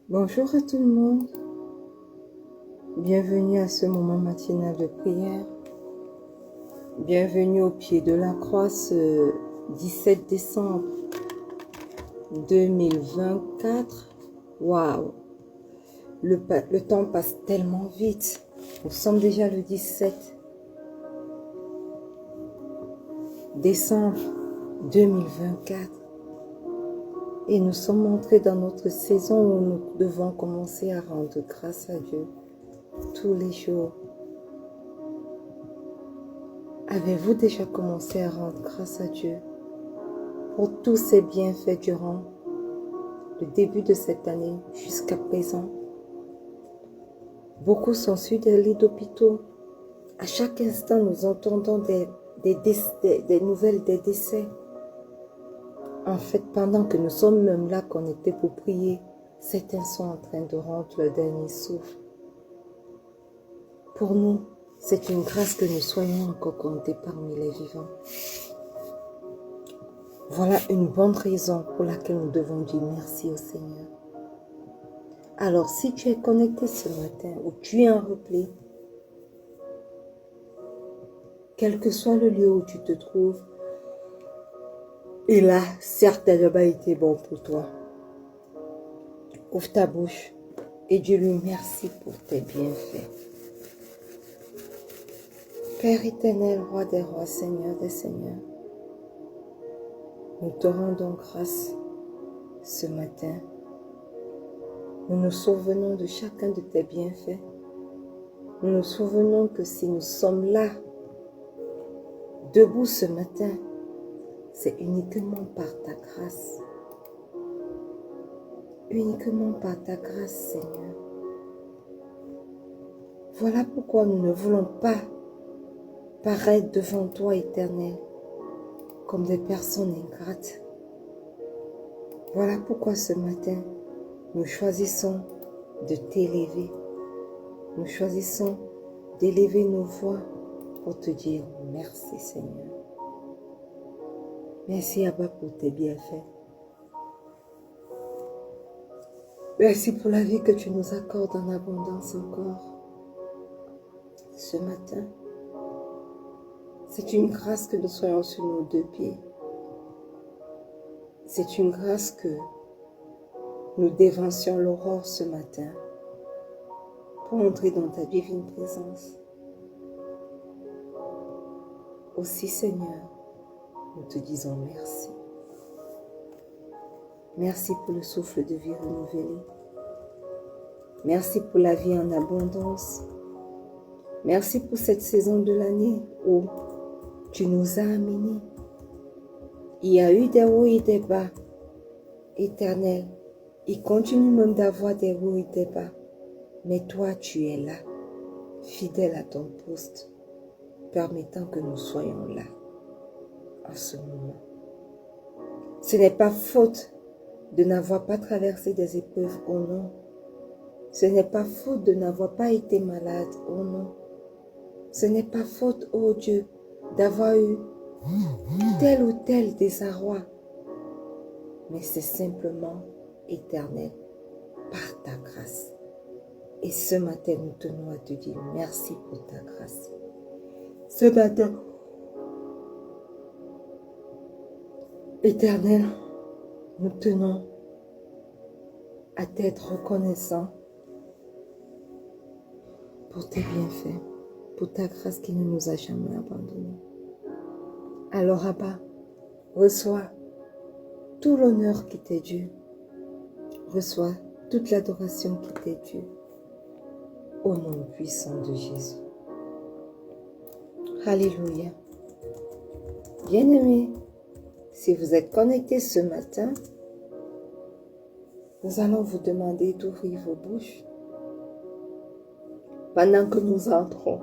Bonjour à tout le monde, bienvenue à ce moment matinal de prière, bienvenue au pied de la croix ce 17 décembre 2024. Waouh, le temps passe tellement vite, nous sommes déjà le 17 décembre 2024. Et nous sommes entrés dans notre saison où nous devons commencer à rendre grâce à Dieu tous les jours. Avez-vous déjà commencé à rendre grâce à Dieu pour tous ses bienfaits durant le début de cette année jusqu'à présent? Beaucoup sont sur des lits d'hôpitaux. À chaque instant, nous entendons des nouvelles des décès. En fait, pendant que nous sommes même là, qu'on était pour prier, certains sont en train de rendre le dernier souffle. Pour nous, c'est une grâce que nous soyons encore comptés parmi les vivants. Voilà une bonne raison pour laquelle nous devons dire merci au Seigneur. Alors, si tu es connecté ce matin ou tu es en replay, quel que soit le lieu où tu te trouves, il a certainement été bon pour toi. Ouvre ta bouche et dis-lui merci pour tes bienfaits. Père éternel, roi des rois, Seigneur des seigneurs, nous te rendons grâce ce matin. Nous nous souvenons de chacun de tes bienfaits. Nous nous souvenons que si nous sommes là, debout ce matin, c'est uniquement par ta grâce. Uniquement par ta grâce, Seigneur. Voilà pourquoi nous ne voulons pas paraître devant toi, Éternel, comme des personnes ingrates. Voilà pourquoi ce matin, nous choisissons de t'élever. Nous choisissons d'élever nos voix pour te dire merci, Seigneur. Merci, Abba, pour tes bienfaits. Merci pour la vie que tu nous accordes en abondance encore. Ce matin, c'est une grâce que nous soyons sur nos deux pieds. C'est une grâce que nous dévancions l'aurore ce matin pour entrer dans ta divine présence. Aussi, Seigneur, nous te disons merci. Merci pour le souffle de vie renouvelé. Merci pour la vie en abondance. Merci pour cette saison de l'année où tu nous as amenés. Il y a eu des hauts et des bas, Éternel. Il continue même d'avoir des hauts et des bas. Mais toi, tu es là, fidèle à ton poste, permettant que nous soyons là, en ce moment. Ce n'est pas faute de n'avoir pas traversé des épreuves, oh non. Ce n'est pas faute de n'avoir pas été malade, oh non. Ce n'est pas faute, oh Dieu, d'avoir eu tel ou tel désarroi. Mais c'est simplement, Éternel, par ta grâce. Et ce matin, nous tenons à te dire merci pour ta grâce. Ce matin, Éternel, nous tenons à t'être reconnaissants pour tes bienfaits, pour ta grâce qui ne nous a jamais abandonnés. Alors, Abba, reçois tout l'honneur qui t'est dû. Reçois toute l'adoration qui t'est due. Au nom puissant de Jésus. Alléluia. Bien-aimés, si vous êtes connectés ce matin, nous allons vous demander d'ouvrir vos bouches pendant que nous entrons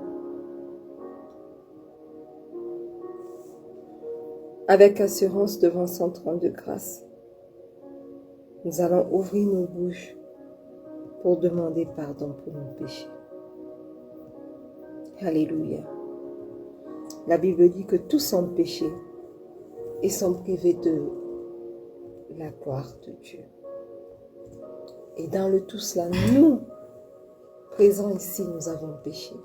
avec assurance devant son trône de grâce. Nous allons ouvrir nos bouches pour demander pardon pour nos péchés. Alléluia. La Bible dit que tous ont péché et sont privés de la gloire de Dieu. Et dans le tout cela, nous, présents ici, nous avons péché.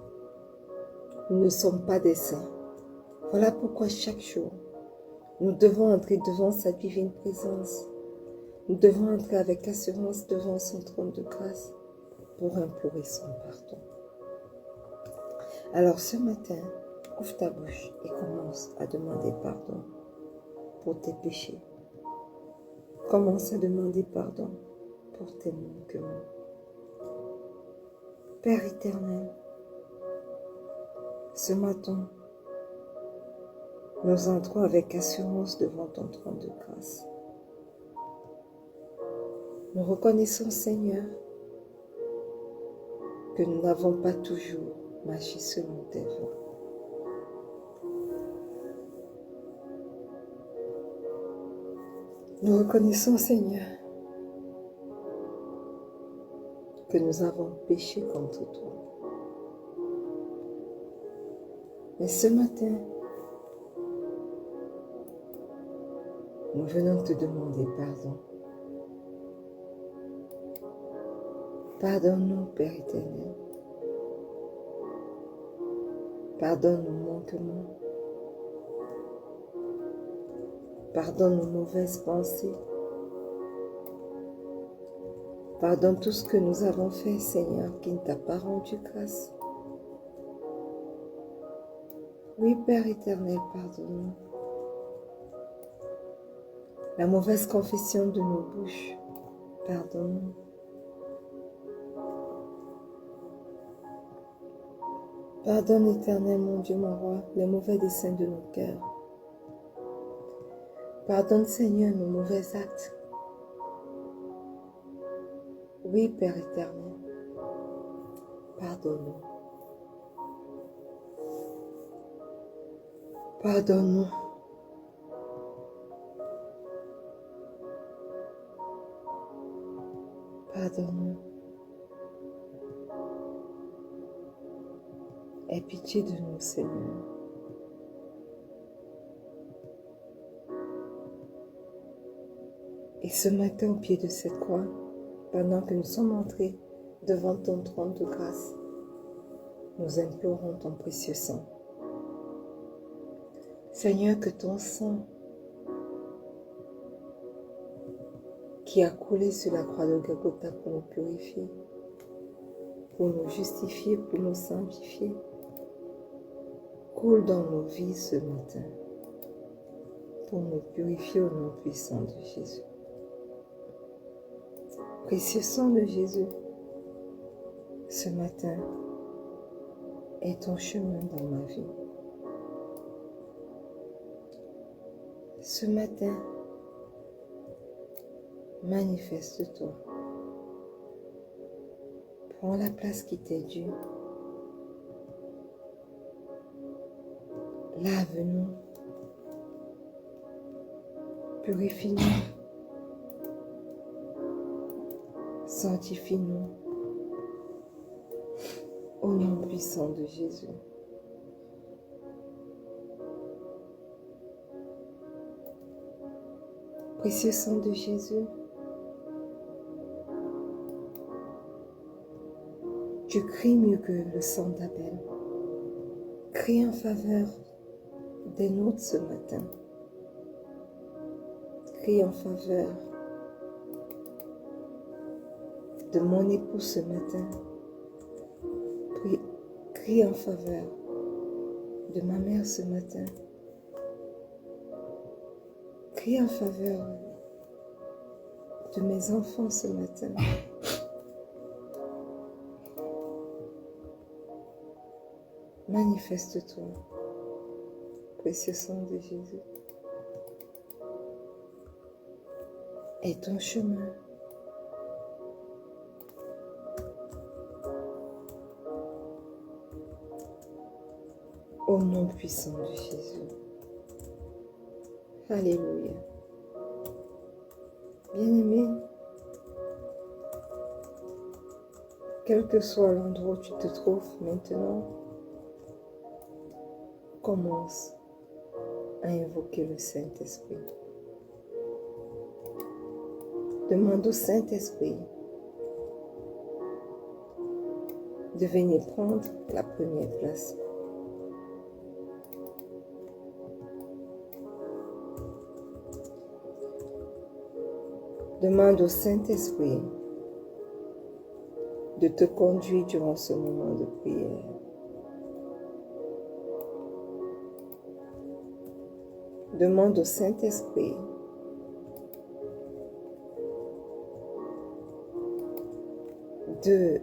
Nous ne sommes pas des saints. Voilà pourquoi chaque jour, nous devons entrer devant sa divine présence. Nous devons entrer avec assurance devant son trône de grâce pour implorer son pardon. Alors ce matin, ouvre ta bouche et commence à demander pardon pour tes péchés. Commence à demander pardon pour tes manquements. Père éternel, ce matin, nous entrons avec assurance devant ton trône de grâce. Nous reconnaissons, Seigneur, que nous n'avons pas toujours marché selon tes voies. Nous reconnaissons, Seigneur, que nous avons péché contre toi. Mais ce matin, nous venons te demander pardon. Pardonne-nous, Père éternel. Pardonne nos manquements. Pardonne nos mauvaises pensées. Pardonne tout ce que nous avons fait, Seigneur, qui ne t'a pas rendu grâce. Oui, Père éternel, pardonne-nous. La mauvaise confession de nos bouches, pardonne-nous. Pardonne, éternel, mon Dieu, mon roi, les mauvais desseins de nos cœurs. Pardonne, Seigneur, nos mauvais actes. Oui, Père éternel, pardonne-nous. Pardonne-nous. Pardonne-nous. Aie pitié de nous, Seigneur. Et ce matin, au pied de cette croix, pendant que nous sommes entrés devant ton trône de grâce, nous implorons ton précieux sang. Seigneur, que ton sang qui a coulé sur la croix de Golgotha pour nous purifier, pour nous justifier, pour nous sanctifier, coule dans nos vies ce matin, pour nous purifier au nom puissant de Jésus. Précieux sang de Jésus, ce matin est ton chemin dans ma vie. Ce matin, manifeste-toi. Prends la place qui t'est due. Lave-nous. Purifie-nous. Sanctifie-nous. Au nom puissant de Jésus. Précieux sang de Jésus, tu cries mieux que le sang d'Abel. Crie en faveur des nôtres ce matin. Crie en faveur de mon époux ce matin. Crie en faveur de ma mère ce matin. Crie en faveur de mes enfants ce matin. Manifeste-toi, précieux sang de Jésus. Et ton chemin. Au nom puissant de Jésus. Alléluia. Bien-aimé, quel que soit l'endroit où tu te trouves maintenant, commence à invoquer le Saint-Esprit. Demande au Saint-Esprit de venir prendre la première place. Demande au Saint-Esprit de te conduire durant ce moment de prière. Demande au Saint-Esprit de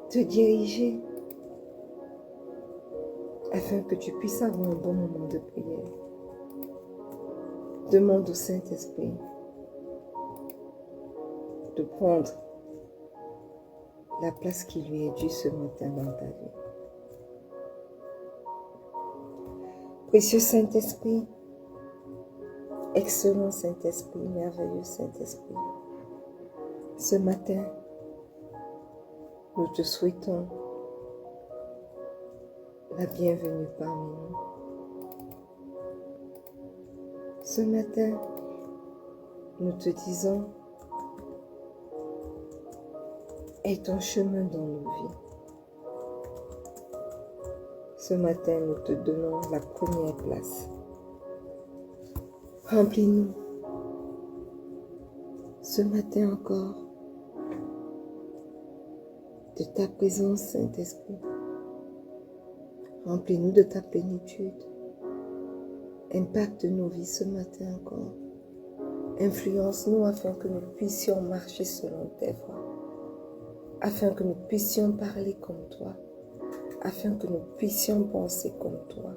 te diriger afin que tu puisses avoir un bon moment de prière. Demande au Saint-Esprit de prendre la place qui lui est due ce matin dans ta vie. Précieux Saint-Esprit, excellent Saint-Esprit, merveilleux Saint-Esprit, ce matin, nous te souhaitons la bienvenue parmi nous. Ce matin, nous te disons, aie ton chemin dans nos vies. Ce matin, nous te donnons la première place. Remplis-nous. Ce matin encore, de ta présence, Saint-Esprit. Remplis-nous de ta plénitude. Impacte nos vies ce matin encore. Influence-nous afin que nous puissions marcher selon tes voies. Afin que nous puissions parler comme toi. Afin que nous puissions penser comme toi.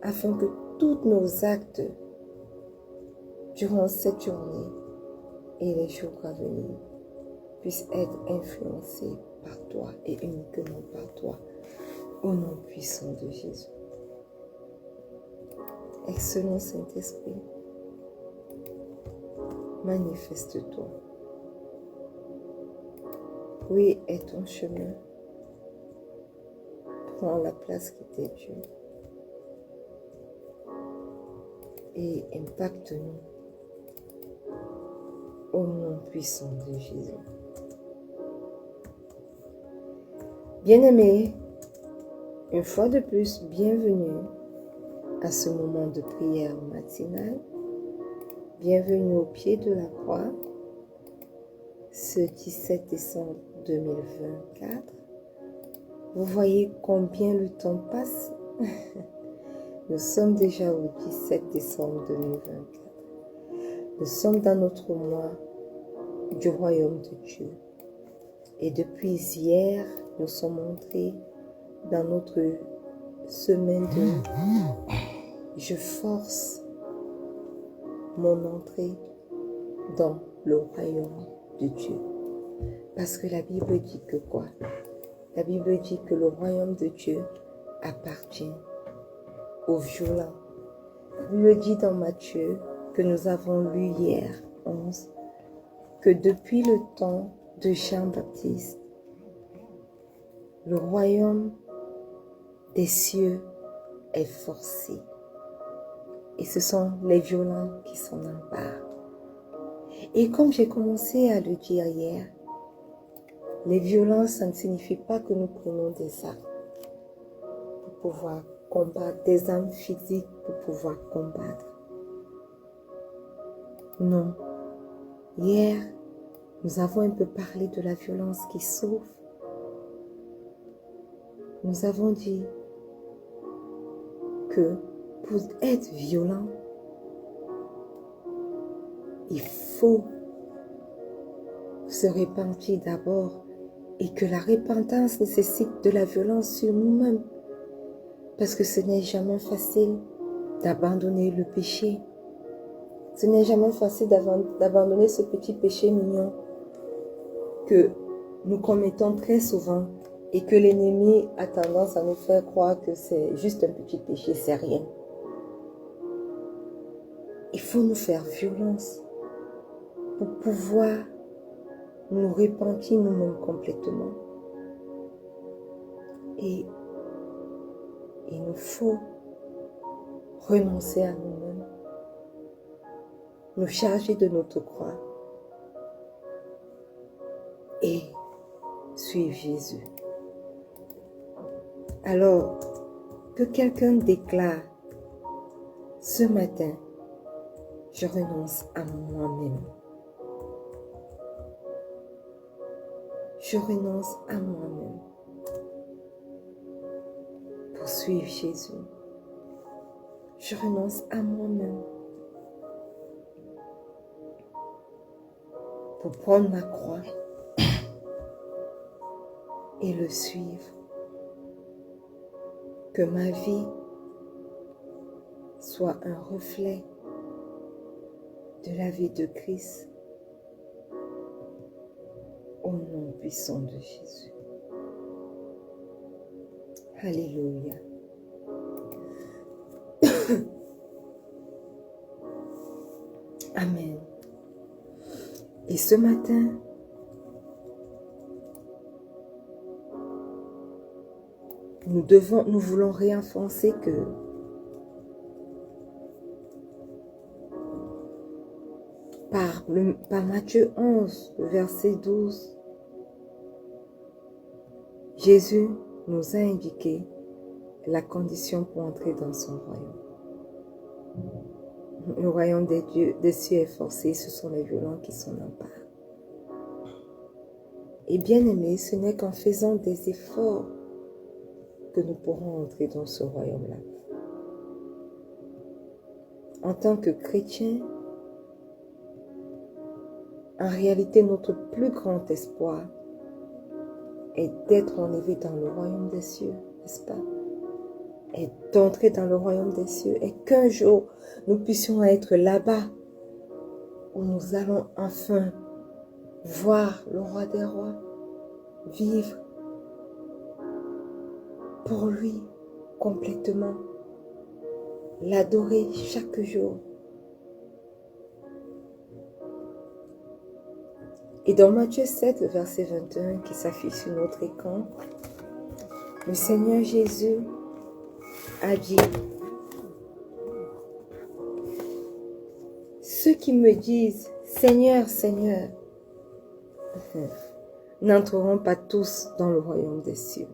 Afin que tous nos actes durant cette journée et les jours à venir puissent être influencés par toi et uniquement par toi, au nom puissant de Jésus. Excellent Saint-Esprit, manifeste-toi. Oui, est ton chemin. Prends la place qui t'est due et impacte-nous au nom puissant de Jésus. Bien-aimés, une fois de plus, bienvenue à ce moment de prière matinale. Bienvenue au pied de la croix, ce 17 décembre 2024. Vous voyez combien le temps passe? Nous sommes déjà au 17 décembre 2024. Nous sommes dans notre mois du royaume de Dieu. Et depuis hier, nous sommes entrés dans notre semaine de je force mon entrée dans le royaume de Dieu. Parce que la Bible dit que quoi? La Bible dit que le royaume de Dieu appartient aux violents. La Bible dit dans Matthieu, que nous avons lu hier, 11, que depuis le temps de Jean-Baptiste, le royaume des cieux est forcé. Et ce sont les violents qui s'en emparent. Et comme j'ai commencé à le dire hier, les violences, ça ne signifie pas que nous prenons des armes pour pouvoir combattre, des armes physiques pour pouvoir combattre. Non. Hier, nous avons un peu parlé de la violence qui sauve. Nous avons dit que pour être violent, il faut se repentir d'abord et que la repentance nécessite de la violence sur nous-mêmes. Parce que ce n'est jamais facile d'abandonner le péché. Ce n'est jamais facile d'abandonner ce petit péché mignon que nous commettons très souvent et que l'ennemi a tendance à nous faire croire que c'est juste un petit péché, c'est rien. il faut nous faire violence pour pouvoir nous repentir nous-mêmes complètement. Et il nous faut renoncer à nous-mêmes, nous charger de notre croix et suivre Jésus. Alors, que quelqu'un déclare ce matin, je renonce à moi-même. Je renonce à moi-même pour suivre Jésus. Je renonce à moi-même pour prendre ma croix et le suivre. Que ma vie soit un reflet de la vie de Christ au nom puissant de Jésus. Alléluia. Amen. Et ce matin, nous voulons réenfoncer que par Matthieu 11, le verset 12, Jésus nous a indiqué la condition pour entrer dans son royaume. Le royaume des cieux est forcé, ce sont les violents qui s'en emparent. Et bien aimé, ce n'est qu'en faisant des efforts que nous pourrons entrer dans ce royaume-là. En tant que chrétiens, en réalité, notre plus grand espoir est d'être enlevé dans le royaume des cieux, n'est-ce pas? Et d'entrer dans le royaume des cieux, et qu'un jour, nous puissions être là-bas, où nous allons enfin voir le roi des rois, vivre pour lui complètement, l'adorer chaque jour. Et dans Matthieu 7, le verset 21, qui s'affiche sur notre écran, le Seigneur Jésus a dit, ceux qui me disent, Seigneur, Seigneur, n'entreront pas tous dans le royaume des cieux,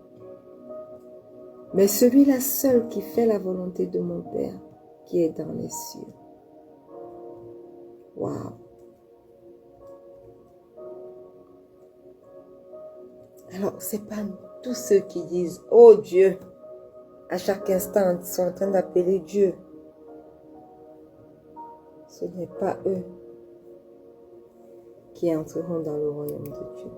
mais celui-là seul qui fait la volonté de mon Père qui est dans les cieux. Waouh! Alors, c'est pas tous ceux qui disent, oh Dieu, à chaque instant, ils sont en train d'appeler Dieu. Ce n'est pas eux qui entreront dans le royaume de Dieu.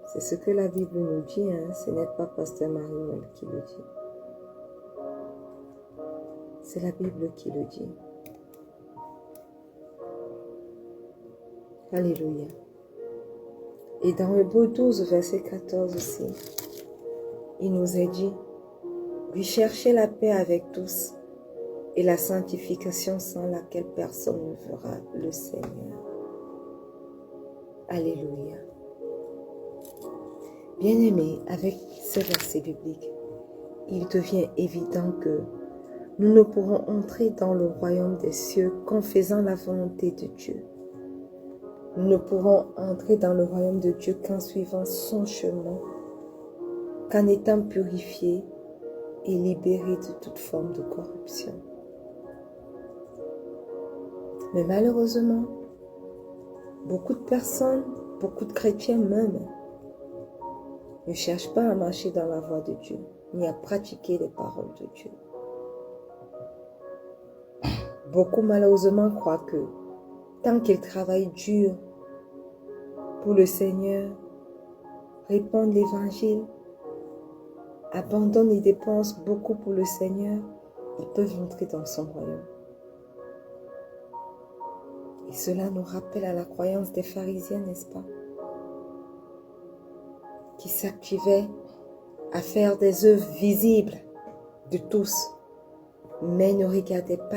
C'est ce que la Bible nous dit, hein? Ce n'est pas Pasteur Marie-Noël qui le dit. C'est la Bible qui le dit. Alléluia. Et dans Hébreux 12, verset 14 aussi, il nous est dit, lui chercher la paix avec tous et la sanctification sans laquelle personne ne verra le Seigneur. Alléluia. Bien-aimés, avec ce verset biblique, il devient évident que nous ne pourrons entrer dans le royaume des cieux qu'en faisant la volonté de Dieu. Nous ne pourrons entrer dans le royaume de Dieu qu'en suivant son chemin, qu'en étant purifiés et libérés de toute forme de corruption. Mais malheureusement, beaucoup de personnes, beaucoup de chrétiens même, ne cherchent pas à marcher dans la voie de Dieu, ni à pratiquer les paroles de Dieu. Beaucoup malheureusement croient que tant qu'ils travaillent dur pour le Seigneur, répandent l'évangile, abandonnent et dépensent beaucoup pour le Seigneur, ils peuvent entrer dans son royaume. Et cela nous rappelle à la croyance des pharisiens, n'est-ce pas? Qui s'activaient à faire des œuvres visibles de tous, mais ne regardaient pas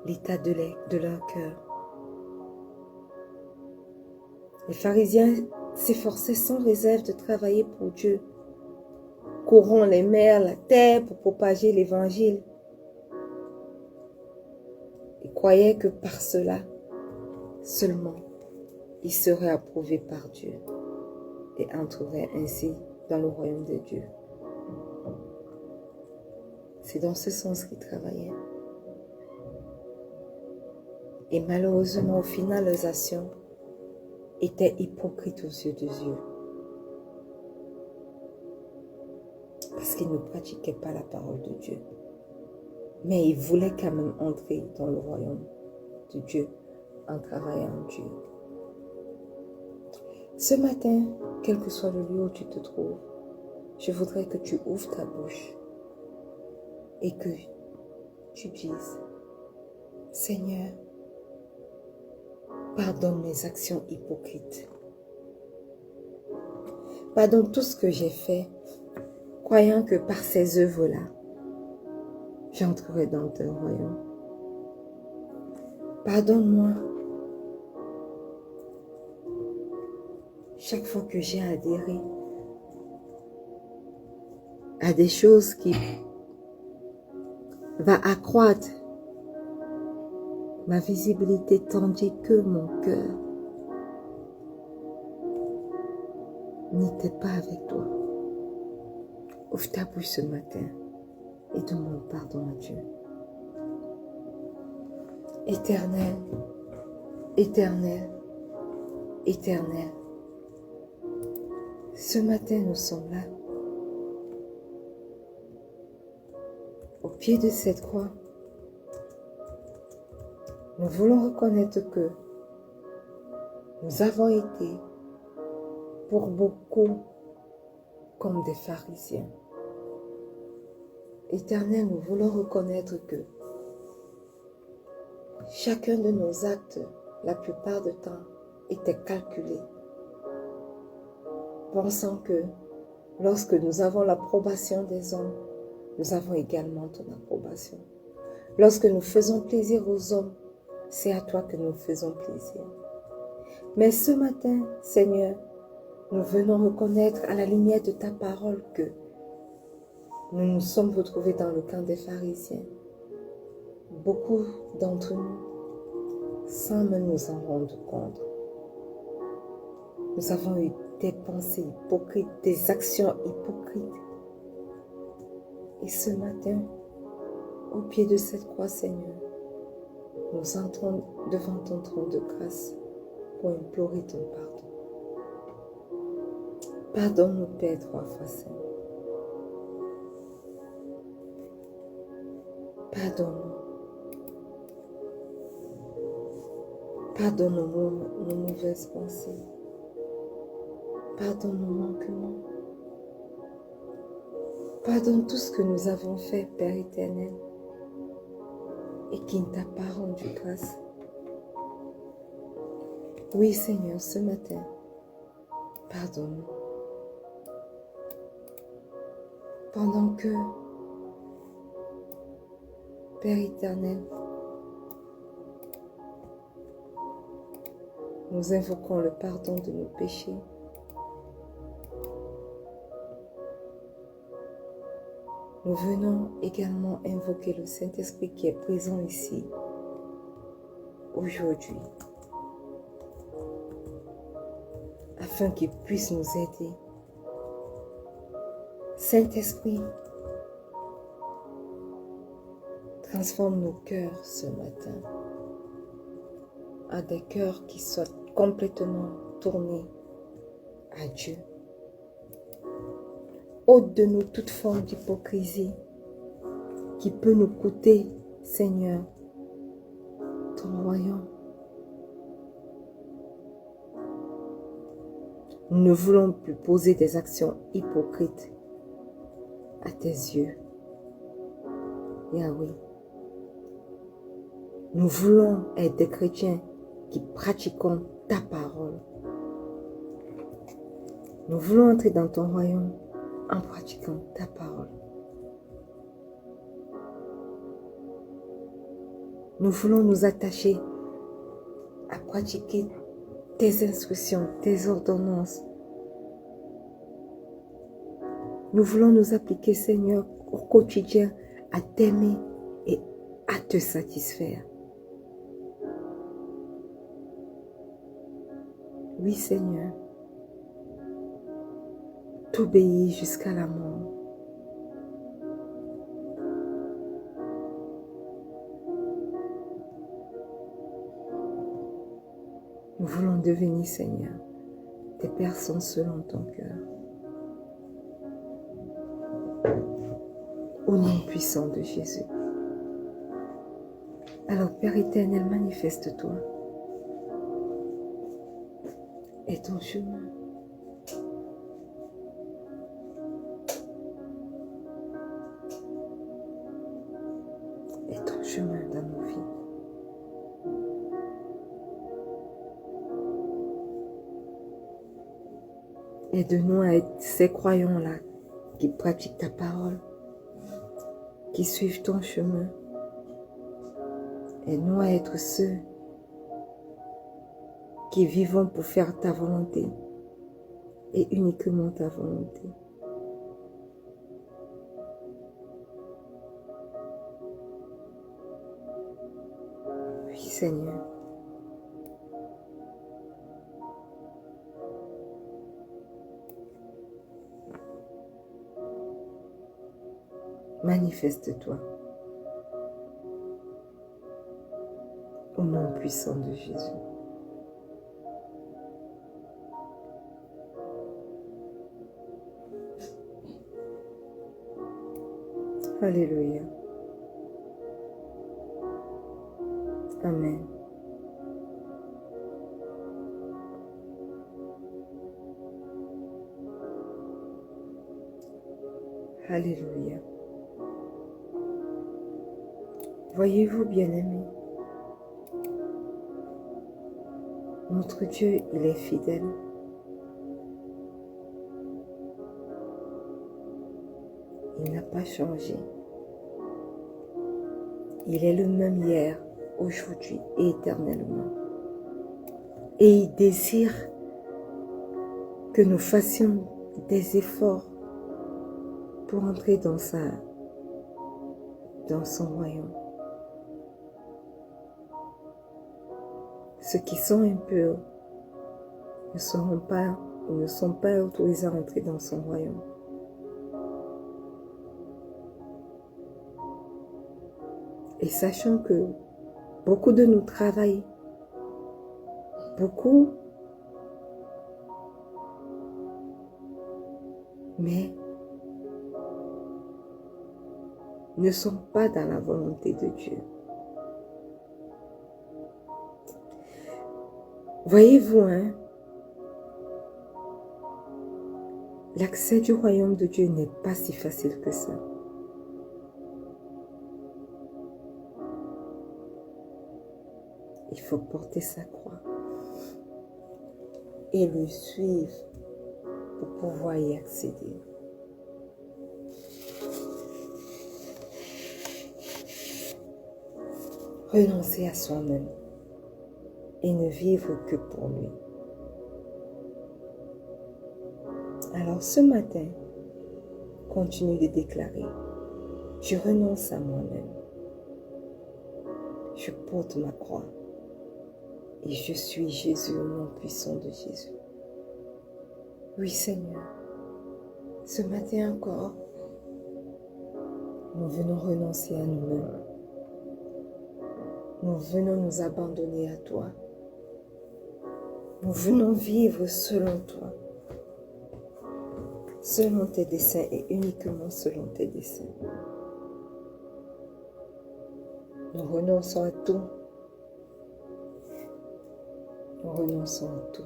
l'état de leur cœur. Les pharisiens s'efforçaient sans réserve de travailler pour Dieu, courant les mers, la terre pour propager l'évangile. Ils croyaient que par cela seulement, ils seraient approuvés par Dieu et entreraient ainsi dans le royaume de Dieu. C'est dans ce sens qu'ils travaillaient. Et malheureusement, au final, leurs actions étaient hypocrites aux yeux de Dieu. Parce qu'ils ne pratiquaient pas la parole de Dieu. Mais ils voulaient quand même entrer dans le royaume de Dieu en travaillant Dieu. Ce matin, quel que soit le lieu où tu te trouves, je voudrais que tu ouvres ta bouche et que tu dises, Seigneur, pardonne mes actions hypocrites. Pardonne tout ce que j'ai fait, croyant que par ces œuvres-là, j'entrerai dans ton royaume. Pardonne-moi chaque fois que j'ai adhéré à des choses qui vont accroître ma visibilité tandis que mon cœur n'était pas avec toi. Ouvre ta bouche ce matin et demande pardon à Dieu. Éternel, éternel, éternel, ce matin nous sommes là, au pied de cette croix. Nous voulons reconnaître que nous avons été pour beaucoup comme des pharisiens. Éternel, nous voulons reconnaître que chacun de nos actes, la plupart du temps, était calculé, pensant que lorsque nous avons l'approbation des hommes, nous avons également ton approbation. Lorsque nous faisons plaisir aux hommes, c'est à toi que nous faisons plaisir. Mais ce matin, Seigneur, nous venons reconnaître à la lumière de ta parole que nous nous sommes retrouvés dans le camp des pharisiens. Beaucoup d'entre nous, sans même nous en rendre compte, nous avons eu des pensées hypocrites, des actions hypocrites. Et ce matin, au pied de cette croix, Seigneur, nous entrons devant ton trône de grâce pour implorer ton pardon. Pardonne-nous, Père, 3 fois saint. Pardonne-nous. Pardonne-nous nos mauvaises pensées. Pardonne nos manquements. Pardonne tout ce que nous avons fait, Père éternel, et qui ne t'a pas rendu grâce. Oui, Seigneur, ce matin, pardonne-nous. Pendant que, Père éternel, nous invoquons le pardon de nos péchés, nous venons également invoquer le Saint-Esprit qui est présent ici, aujourd'hui, afin qu'il puisse nous aider. Saint-Esprit, transforme nos cœurs ce matin en des cœurs qui soient complètement tournés à Dieu. Ôte de nous toute forme d'hypocrisie qui peut nous coûter, Seigneur, ton royaume. Nous ne voulons plus poser des actions hypocrites à tes yeux, Yahweh. Nous voulons être des chrétiens qui pratiquons ta parole. Nous voulons entrer dans ton royaume en pratiquant ta parole. Nous voulons nous attacher à pratiquer tes instructions, tes ordonnances. Nous voulons nous appliquer, Seigneur, au quotidien à t'aimer et à te satisfaire. Oui, Seigneur, t'obéir jusqu'à la mort. Nous voulons devenir, Seigneur, des personnes selon ton cœur. Au nom puissant de Jésus. Alors, Père éternel, manifeste-toi et ton chemin. Et ton chemin dans nos vies. Aide-nous à être ces croyants-là qui pratiquent ta parole, qui suivent ton chemin. Aide-nous à être ceux qui vivons pour faire ta volonté et uniquement ta volonté. Oui, Seigneur. Manifeste-toi au nom puissant de Jésus. Alléluia. Amen. Alléluia. Voyez-vous, bien-aimés, notre Dieu, il est fidèle. Il n'a pas changé. Il est le même hier, aujourd'hui et éternellement. Et il désire que nous fassions des efforts pour entrer dans son royaume. Ceux qui sont impurs ne sont pas autorisés à entrer dans son royaume. Et sachant que beaucoup de nous travaillent, beaucoup, mais ne sont pas dans la volonté de Dieu. Voyez-vous, l'accès du royaume de Dieu n'est pas si facile que ça. Il faut porter sa croix et le suivre pour pouvoir y accéder. Renoncer à soi-même et ne vivre que pour lui. Alors ce matin, continue de déclarer, je renonce à moi-même. Je porte ma croix et je suis Jésus au nom puissant de Jésus. Oui Seigneur, ce matin encore, nous venons renoncer à nous-mêmes. Nous venons nous abandonner à toi. Nous venons vivre selon toi, selon tes desseins et uniquement selon tes desseins. Nous renonçons à tout. Nous renonçons à tout.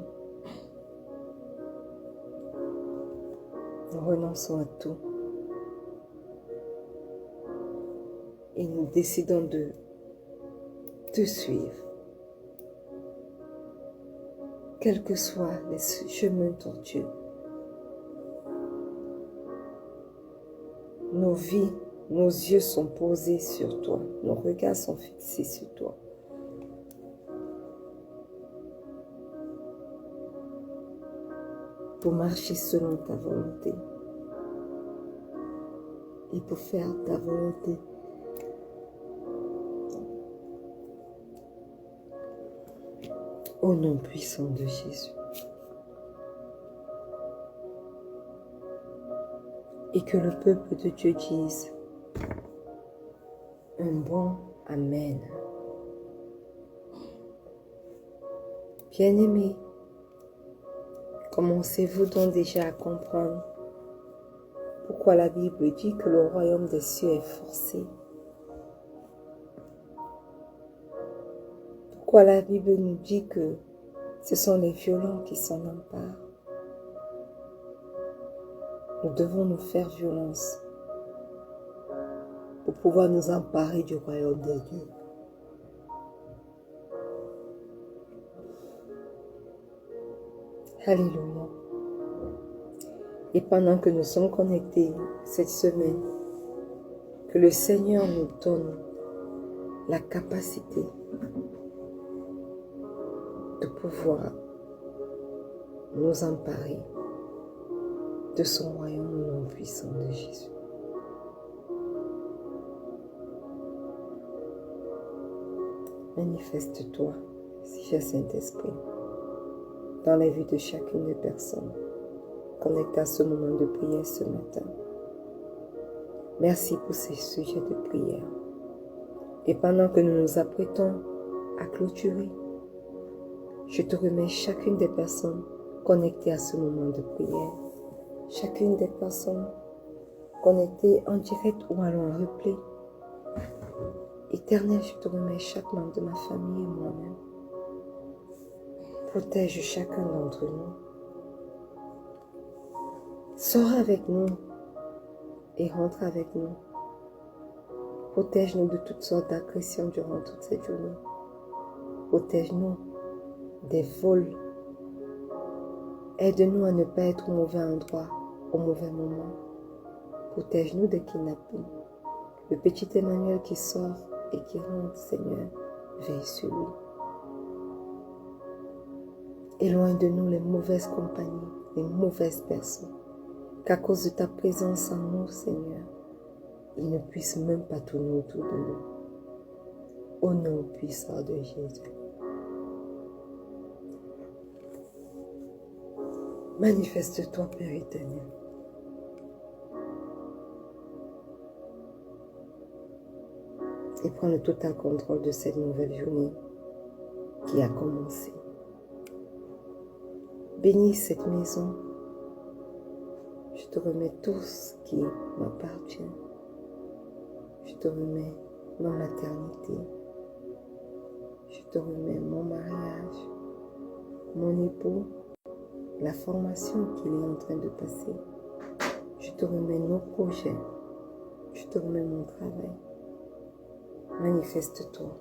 Nous renonçons à tout. Et nous décidons de te suivre. Quels que soient les chemins tortueux, nos vies nos yeux sont posés sur toi, nos regards sont fixés sur toi. Pour marcher selon ta volonté et pour faire ta volonté. Au nom puissant de Jésus. Et que le peuple de Dieu dise un bon Amen. Bien-aimés, commencez-vous donc déjà à comprendre pourquoi la Bible dit que le royaume des cieux est forcé? Pourquoi la Bible nous dit que ce sont les violents qui s'en emparent? Nous devons nous faire violence pour pouvoir nous emparer du royaume de Dieu. Alléluia. Et pendant que nous sommes connectés cette semaine, que le Seigneur nous donne la capacité de pouvoir nous emparer de son royaume au nom puissant de Jésus. Manifeste-toi, cher Saint-Esprit, dans la vie de chacune des personnes connectées à ce moment de prière ce matin. Merci pour ces sujets de prière. Et pendant que nous nous apprêtons à clôturer, je te remets chacune des personnes connectées à ce moment de prière. Chacune des personnes connectées en direct ou en replay. Éternel, je te remets chaque membre de ma famille et moi-même. Protège chacun d'entre nous. Sors avec nous et rentre avec nous. Protège-nous de toutes sortes d'agressions durant toute cette journée. Protège-nous des vols. Aide-nous à ne pas être au mauvais endroit, au mauvais moment. Protège-nous des kidnappings. Le petit Emmanuel qui sort et qui rentre, Seigneur, veille sur lui. Éloigne de nous les mauvaises compagnies, les mauvaises personnes, qu'à cause de ta présence en nous, Seigneur, ils ne puissent même pas tourner autour de nous. Au nom puissant de Jésus. Manifeste-toi, Père éternel. Et prends le total contrôle de cette nouvelle journée qui a commencé. Bénis cette maison. Je te remets tout ce qui m'appartient. Je te remets ma maternité. Je te remets mon mariage, mon époux, la formation qu'il est en train de passer. Je te remets nos projets. Je te remets mon travail. Manifeste-toi.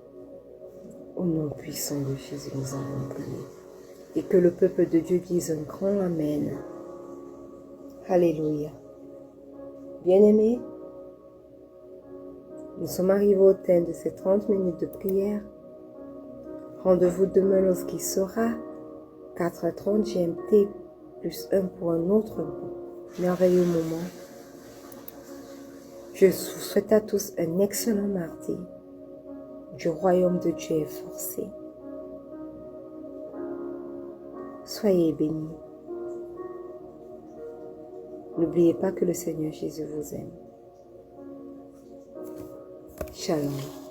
Au nom puissant de Jésus, nous avons prié. Et que le peuple de Dieu dise un grand Amen. Alléluia. Bien-aimés, nous sommes arrivés au terme de ces 30 minutes de prière. Rendez-vous demain lorsqu'il sera 4h30 GMT plus 1 pour un autre merveilleux moment. Je vous souhaite à tous un excellent mardi. Du royaume de Dieu est forcé. Soyez bénis. N'oubliez pas que le Seigneur Jésus vous aime. Shalom.